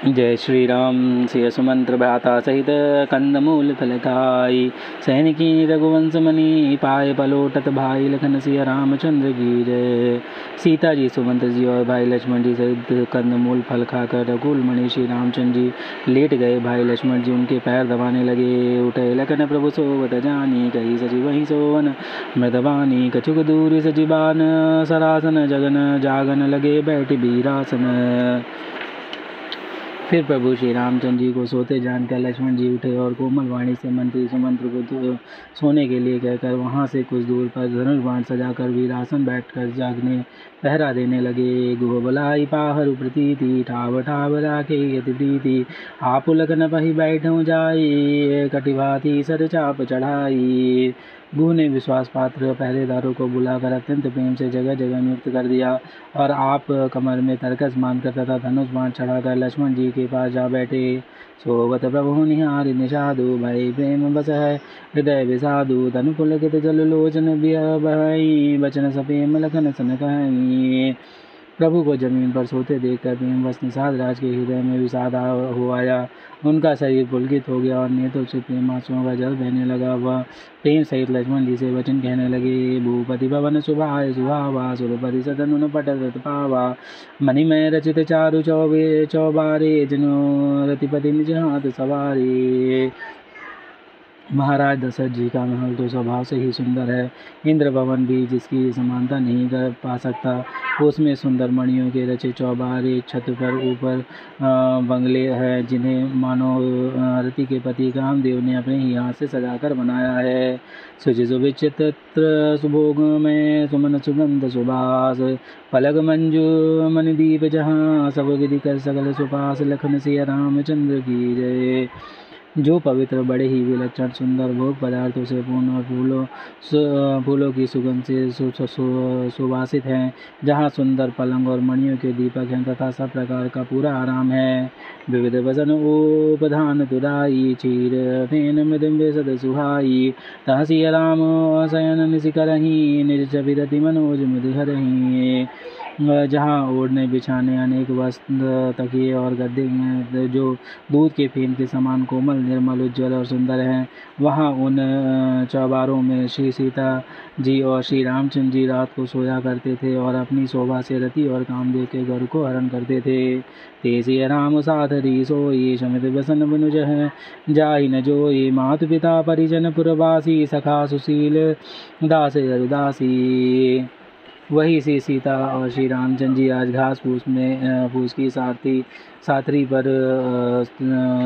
जय श्री राम सिय सुमंत्र भ्राता सहित कंदमूल फलखाई सैनिकी रघुवंश मणि पाए पलोटत भाई लखन सिया रामचंद्र की जय। सीता जी सुमंत्र जी और भाई लक्ष्मण जी सहित कंदमूल फल खाकर रघुल मणि श्री रामचंद्र जी लेट गए। भाई लक्ष्मण जी उनके पैर दबाने लगे। उठे लखन प्रभु सोवत जानी कही सची वही सोवन मृदवानी कछुक दूर सजीबान सरासन जगन जागन लगे बैठ बीरासन। फिर प्रभु श्री रामचंद्र जी को सोते जानकर लक्ष्मण जी उठे और कोमल वाणी से मंत्री सुमंत्र को सोने के लिए कहकर वहां से कुछ दूर पर धनुष बाण सजाकर वीरासन बैठकर जागने पहरा देने लगे। गुह बलाई पाहरु प्रतीति ठाव ठाव राखे यति प्रीति आप लखन पही बैठूं जाई कटिभाती सर चाप चढ़ाई। गुह ने विश्वास पात्र पहरेदारों को बुलाकर अत्यंत प्रेम से जगह जगह नियुक्त कर दिया और आप कमर में तरकस बांधकर तथा धनुष बाण चढ़ाकर लक्ष्मण जी के पास जा बैठे। सोवत प्रभु निहार निषादु भय प्रेम बस है हृदय विषादु तनु पुलकित जल लोचन बहई बचन सपेम लखन सन कहीं। प्रभु को जमीन पर सोते देखकर प्रेमवश निषाद राज के हृदय में विषाद हो आया। उनका शरीर पुलकित हो गया और नेत्रों से प्रेमाश्रुओं का जल बहने लगा। वह प्रेम सहित लक्ष्मण जी से वचन कहने लगे। भूपति भवन सुभाय सुहावा सुरपति सदन पटत पावा मणिमय रचित चारु चौबारे जनो रतिपति निज हाथ सवारे। महाराज दशरथ जी का महल तो स्वभाव से ही सुंदर है। इंद्र भवन भी जिसकी समानता नहीं कर पा सकता। उसमें सुंदर मणियों के रचे चौबारे छत पर ऊपर बंगले हैं जिन्हें मानो रति के पति कामदेव ने अपने ही हाथ से सजाकर बनाया है। सुचित्र सुभोग में सुमन सुगंध सुबास पलक मंजू मणिदीप जहाँ सब विधि कर सकल सुपास लखन सिया रामचंद्र की जय। जो पवित्र बड़े ही विलक्षण सुंदर भोग पदार्थों से पूर्ण और फूलों की सुगंध से सुवासित हैं, जहाँ सुंदर पलंग और मणियों के दीपक हैं तथा सब प्रकार का पूरा आराम है। विविध वसन उपधान तुराई चीर फेन मृदम्बे सद सुहाई तहसी राम शयन निशिकरही निज विरति मनोज मृदहरही। जहाँ ओढ़ने बिछाने अनेक वस्त्र तकिए और गद्दे जो दूध के फेन के समान कोमल निर्मल उज्ज्वल और सुंदर हैं, वहाँ उन चौबारों में श्री सीता जी और श्री रामचंद्र जी रात को सोया करते थे और अपनी शोभा से रति और कामदेव के घर को हरण करते थे। तेसी राम साथरी सोई शमित बसन बनुज है जाहि न जोई मातु पिता परिजन पुरवासी सखा सुशील दास अरुदासी। वही सी सीता और श्री रामचंद्र जी आज घास फूस की साथरी पर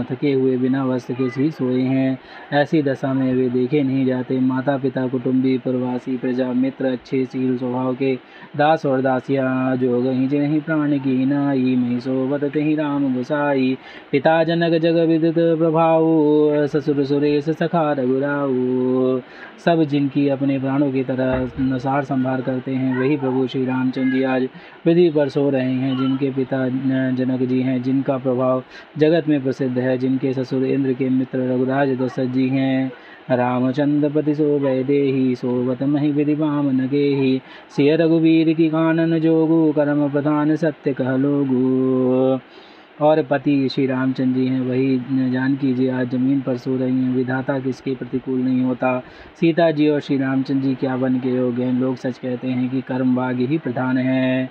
थके हुए बिना वस्त्र के सी सोए हैं। ऐसी दशा में वे देखे नहीं जाते। माता पिता कुटुंबी प्रवासी प्रजा मित्र अच्छे शील स्वभाव के दास और दासियाँ जो गही जिन्हीं प्राण की नाई मही सोवत ही राम गुसाई। पिता जनक जग विदित प्रभाव ससुर सुरेश सखा रघुराऊ। सब जिनकी अपने प्राणों की तरह सार संभार करते हैं वही प्रभु श्री रामचंद्र जी आज पृथ्वी पर सो रहे हैं। जिनके पिता जनक जी हैं, जिनका प्रभाव जगत में प्रसिद्ध है, जिनके ससुर इंद्र के मित्र रघुराज दशरथ जी हैं। रामचंद्र पति सोवै देहि सोवत महि विधि बामन गेहि सिय रघुवीर की कानन जोगु कर्म प्रधान सत्य कह लोगु। और पति श्री रामचंद्र जी हैं, वही जानकी जी आज जमीन पर सो रही हैं। विधाता किसके प्रतिकूल नहीं होता। सीता जी और श्री रामचंद्र जी क्या बन के योग्य हैं। लोग सच कहते हैं कि कर्म भाग्य ही प्रधान है।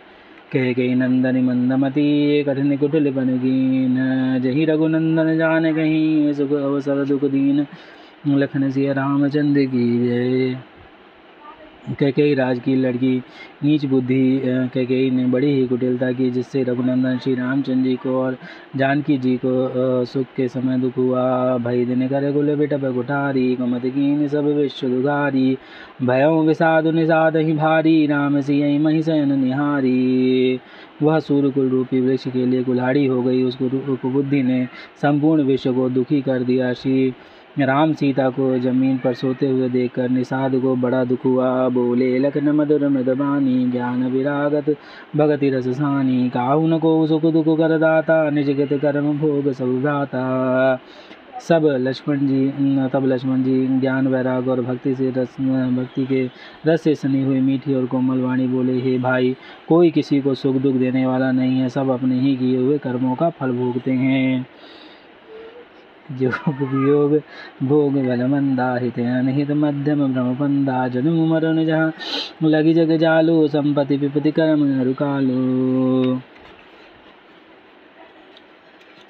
कह गई नंदनी मंदमती कठिन कुटिल बनगीन जही रघुनंदन जान कहीं सुख अवसर दुख दीन लखन सिया रामचंद्र की जय। कैकेयी राज की लड़की नीच बुद्धि कैकेयी ने बड़ी ही कुटिलता की, जिससे रघुनंदन श्री रामचंद्र जी को और जानकी जी को सुख के समय दुख हुआ। भई दिन कर कुल बिटप कुठारी कुमत कीन सब विश्व दुगारी भयों विषादु निषाद ही भारी राम सियहि महि शयन निहारी। वह सूर्यकुल रूपी वृक्ष के लिए कुल्हाड़ी हो गई। उसको कुबुद्धि ने संपूर्ण विश्व को दुखी कर दिया। श्री राम सीता को जमीन पर सोते हुए देखकर निषाद को बड़ा दुख हुआ। बोले लखन मधुर मृदबानी ज्ञान विरागत भगति रस सानी काहु न को सुख दुख कर दाता निजगत कर्म भोग सब भ्राता। तब लक्ष्मण जी ज्ञान वैराग और भक्ति के रस से सनी हुई मीठी और कोमल वाणी बोले, हे भाई, कोई किसी को सुख दुख देने वाला नहीं है, सब अपने ही किए हुए कर्मों का फल भोगते हैं। योग वियोग भोग बल मंदा, हित अनहित मध्यम भ्रमपंदा, जन्म मरण जहाँ लगी जग जालो, संपत्ति विपत्ति कर्म रुकालो।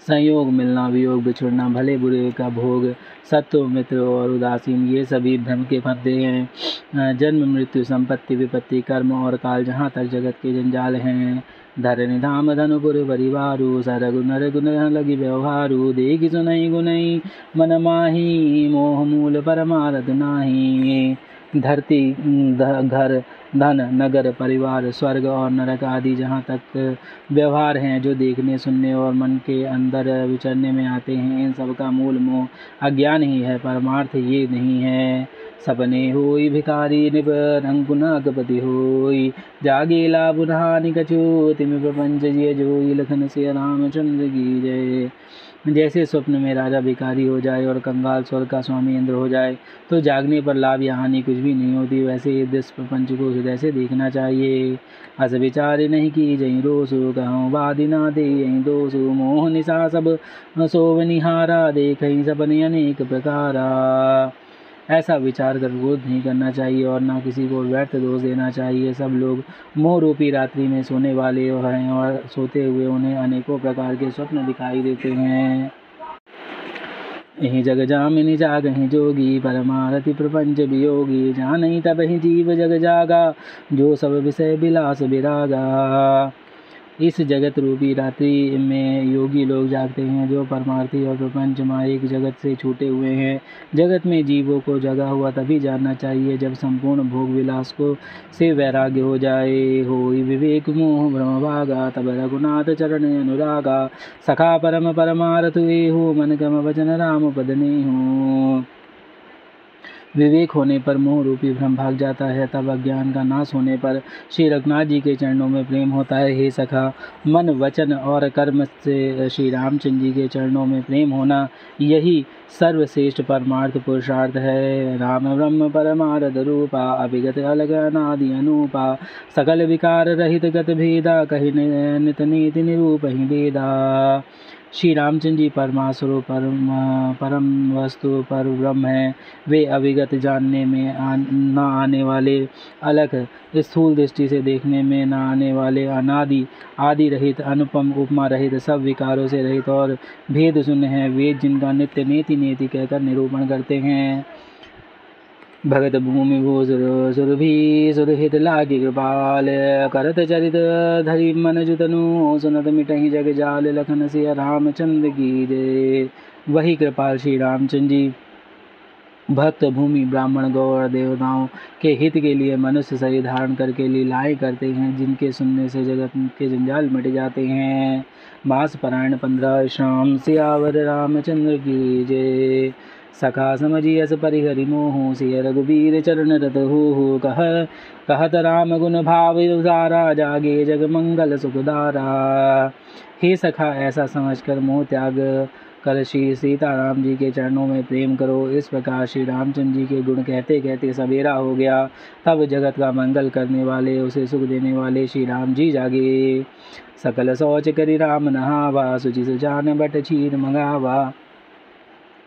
संयोग मिलना, वियोग बिछुड़ना, भले बुरे का भोग, शत्रु मित्र और उदासीन, ये सभी भ्रम के फंदे हैं। जन्म मृत्यु संपत्ति विपत्ति कर्म और काल, जहाँ तक जगत के जंजाल हैं। धरनि धाम धनुपुर परिवारु, सरगु नरगु न लगी व्यवहारु, देखि सुनई गुनई मन माही, मोह मूल परमारथ नाही। धरती, घर, धन, नगर, परिवार, स्वर्ग और नरक आदि जहाँ तक व्यवहार हैं, जो देखने सुनने और मन के अंदर विचरने में आते हैं, इन सब का मूल मोह अज्ञान ही है, परमार्थ ये नहीं है। सपने होई भिखारी निप रंकुनागपति होई, जागे लाभ हानि कछु, तिम प्रपंच जिय जोई, लखन से रामचंद्र की जय। जैसे स्वप्न में राजा भिखारी हो जाए और कंगाल स्वर्ग का स्वामी इंद्र हो जाए, तो जागने पर लाभ या हानि कुछ भी नहीं होती, वैसे इस प्रपंच को हृदय से देखना चाहिए। अस विचार नहीं की जई रोसु, कहूँ बादि ना दे दोसु, मोह निशा सब सोव निहारा, देख सपने अनेक प्रकारा। ऐसा विचार कर क्रोध नहीं करना चाहिए और ना किसी को व्यर्थ दोष देना चाहिए। सब लोग मोह रूपी रात्रि में सोने वाले हैं और सोते हुए उन्हें अनेकों प्रकार के स्वप्न दिखाई देते हैं। यही जग जामिनी जागहि जोगी, परमारति प्रपंच वियोगी, जानहि तबहि जीव जग जागा, जो सब विषय विलास विरागा। इस जगत रूपी रात्रि में योगी लोग जागते हैं, जो परमार्थी और प्रपंच मायिक जगत से छूटे हुए हैं। जगत में जीवों को जगा हुआ तभी जानना चाहिए जब संपूर्ण भोग विलास को से वैराग्य हो जाए। होई विवेक मोह भ्रम भागा, तब रघुनाथ चरण अनुरागा, सखा परम परमार्थ एहु, मन क्रम वचन राम पद नेहु। विवेक होने पर मोह रूपी भ्रम भाग जाता है, तब अज्ञान का नाश होने पर श्री रघुनाथ जी के चरणों में प्रेम होता है। हे सखा, मन वचन और कर्म से श्री रामचंद्र जी के चरणों में प्रेम होना, यही सर्वश्रेष्ठ परमार्थ पुरुषार्थ है। राम ब्रह्म परमार्थ रूपा, अभिगत अलग अनादि अनूपा, सकल विकार रहित गत भेदा, कहि नित नीति निरूप ही वेदा। श्री रामचंद्र जी परमास्वरूप परम वस्तु पर ब्रह्म है। वे अविगत, जानने में न आने वाले, अलग स्थूल दृष्टि से देखने में न आने वाले, अनादि आदि रहित, अनुपम उपमा रहित, सब विकारों से रहित और भेद शून्य है। वेद जिनका नित्य नेति नेति कहकर निरूपण करते हैं। भगत भूमि भू सुरभि सुरहित लागी कृपाल, करत चरित धरि मन जुतनु, सुनत मिटहि जग जाल, लखन सिया रामचंद्र की जय। वही कृपाल श्री रामचंद्र जी भक्त, भूमि, ब्राह्मण, गौर, देवताओं के हित के लिए मनुष्य शरीर धारण करके लीलाएं करते हैं, जिनके सुनने से जगत के जंजाल मिट जाते हैं। मास पारायण 15 शाम सियावर रामचंद्र की जय। सखा समझियस परिहरि मोहु, सिय रघुबीर चरण रत हो, कहत राम गुण भाव सारा, जागे जग मंगल सुखदारा। हे सखा, ऐसा समझकर मोह त्याग कर श्री सीताराम जी के चरणों में प्रेम करो। इस प्रकार श्री रामचंद्र जी के गुण कहते कहते सवेरा हो गया। तब जगत का मंगल करने वाले, उसे सुख देने वाले श्री राम जी जागे। सकल सोच करि राम नहावा, सुचि सुजान बट चीर मंगावा,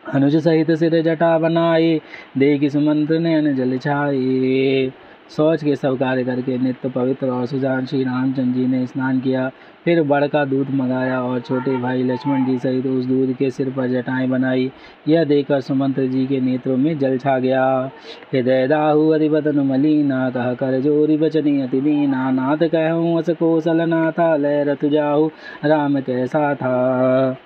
अनुज सहित सिर जटा बनाए, देखि सुमंत्र नयन जल छाए। शौच के सब कार्य करके नित्य पवित्र और सुजान श्री रामचंद्र जी ने स्नान किया, फिर बड़ का दूध मंगाया और छोटे भाई लक्ष्मण जी सहित उस दूध के सिर पर जटाएं बनाई। यह देखकर सुमंत्र जी के नेत्रों में जल छा गया। हृदय दाहु अधिपतन मलीना, कह कर जोरी बचनी अति दीना, नाथ कहूँ अस कौशल नाथा, लय रथ जाहु राम कैसा था।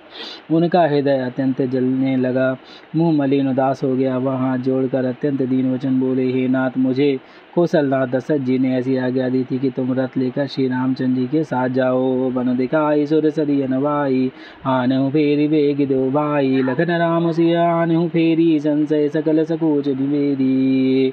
उनका हृदय अत्यंत जलने लगा, मुँह मलिन उदास हो गया। वह हाथ जोड़कर अत्यंत दीन वचन बोले, हे नाथ, मुझे कौशलनाथ दशरथ जी ने ऐसी आज्ञा दी थी कि तुम रथ लेकर श्री रामचंद्र जी के साथ जाओ। बन दिखाई सुर सरियन भाई, आनहु फेरी बेग दो भाई, लखन राम सिया आनहु फेरी, संशय सकल सकोच निवेदी।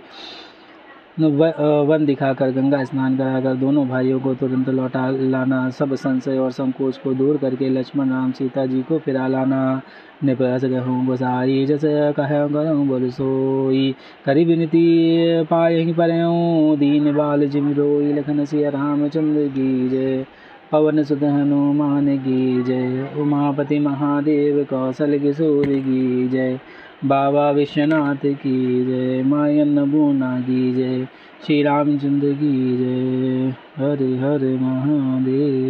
वन दिखाकर गंगा स्नान कराकर दोनों भाइयों को तुरंत लौटा लाना, सब संशय और संकोच को दूर करके लक्ष्मण राम सीता जी को फिरा लाना। निपस गहूँ गोसाई जस कह गहूँ बोल सोई, करी विनती पायहि परऊँ दीन बाल जिम रोई। लखन सिया रामचंद्र की जय, पवन सुत हनुमान की जय। उमापति महादेव कौशल किशोर की जय, बाबा विश्वनाथ की जय। माँ अन्नपूर्णा की जय, श्री रामचंद्र की जय। हरे हरे महादेव।